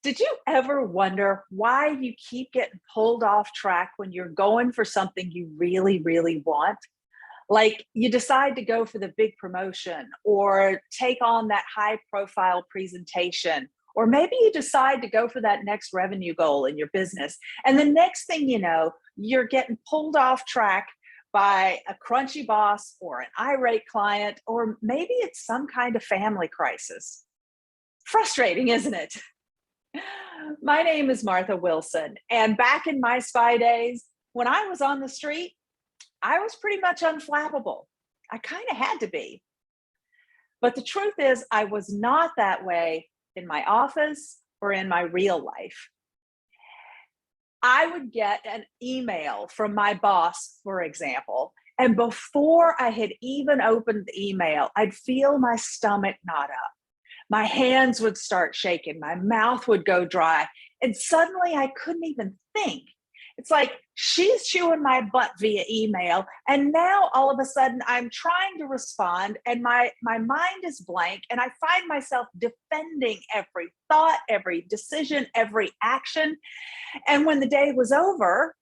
Did you ever wonder why you keep getting pulled off track when you're going for something you really, really want? Like you decide to go for the big promotion or take on that high profile presentation, or maybe you decide to go for that next revenue goal in your business. And the next thing you know, you're getting pulled off track by a crunchy boss or an irate client, or maybe it's some kind of family crisis. Frustrating, isn't it? My name is Martha Wilson, and back in my spy days, when I was on the street, I was pretty much unflappable. I kind of had to be. But the truth is, I was not that way in my office or in my real life. I would get an email from my boss, for example, and before I had even opened the email, I'd feel my stomach knot up. My hands would start shaking, my mouth would go dry, and suddenly I couldn't even think. It's like she's chewing my butt via email, and now all of a sudden I'm trying to respond, and my mind is blank, and I find myself defending every thought, every decision, every action. And when the day was over,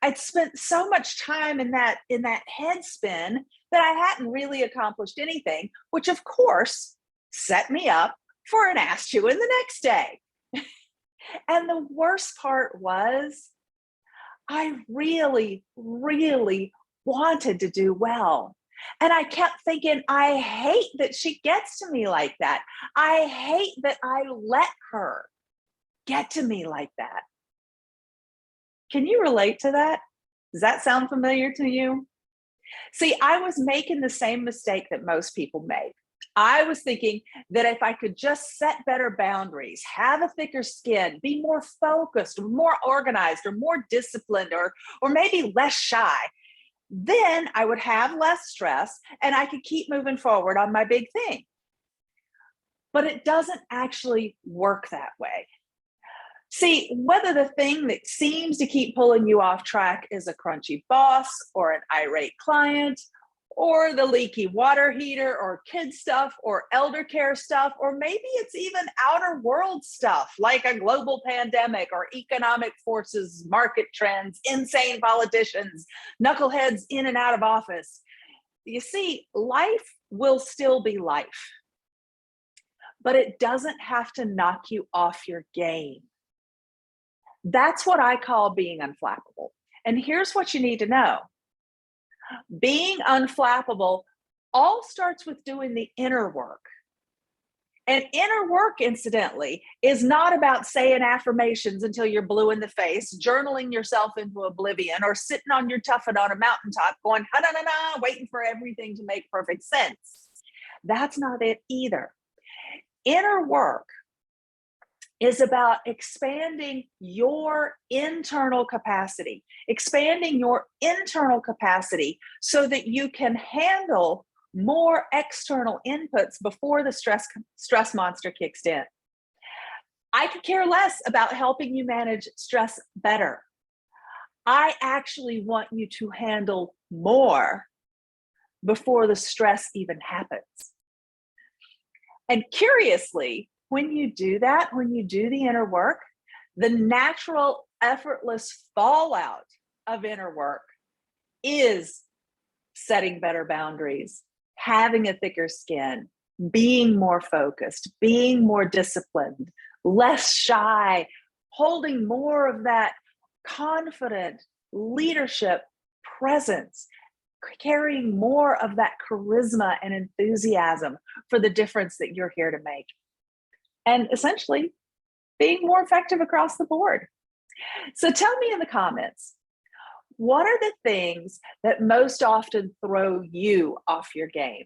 I'd spent so much time in that head spin that I hadn't really accomplished anything, which of course set me up for an ass chewing the next day. And the worst part was I really, really wanted to do well. And I kept thinking, I hate that she gets to me like that. I hate that I let her get to me like that. Can you relate to that? Does that sound familiar to you? See, I was making the same mistake that most people make. I was thinking that if I could just set better boundaries, have a thicker skin, be more focused, or more organized, or more disciplined, or maybe less shy, then I would have less stress and I could keep moving forward on my big thing. But it doesn't actually work that way. See, whether the thing that seems to keep pulling you off track is a crunchy boss or an irate client or the leaky water heater or kid stuff or elder care stuff, or maybe it's even outer world stuff like a global pandemic or economic forces, market trends, insane politicians, knuckleheads in and out of office. You see, life will still be life, but it doesn't have to knock you off your game. That's what I call being unflappable. And here's what you need to know. Being unflappable all starts with doing the inner work. And inner work, incidentally, is not about saying affirmations until you're blue in the face, journaling yourself into oblivion, or sitting on your tuffet on a mountaintop going, ha na na na, waiting for everything to make perfect sense. That's not it either. Inner work is about expanding your internal capacity, so that you can handle more external inputs before the stress monster kicks in. I could care less about helping you manage stress better. I actually want you to handle more before the stress even happens. And curiously, when you do that, when you do the inner work, the natural, effortless fallout of inner work is setting better boundaries, having a thicker skin, being more focused, being more disciplined, less shy, holding more of that confident leadership presence, carrying more of that charisma and enthusiasm for the difference that you're here to make. And essentially being more effective across the board. So tell me in the comments, what are the things that most often throw you off your game?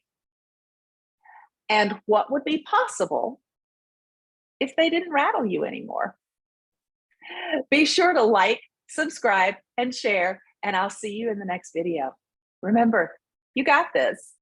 And what would be possible if they didn't rattle you anymore? Be sure to like, subscribe, and share, and I'll see you in the next video. Remember, you got this.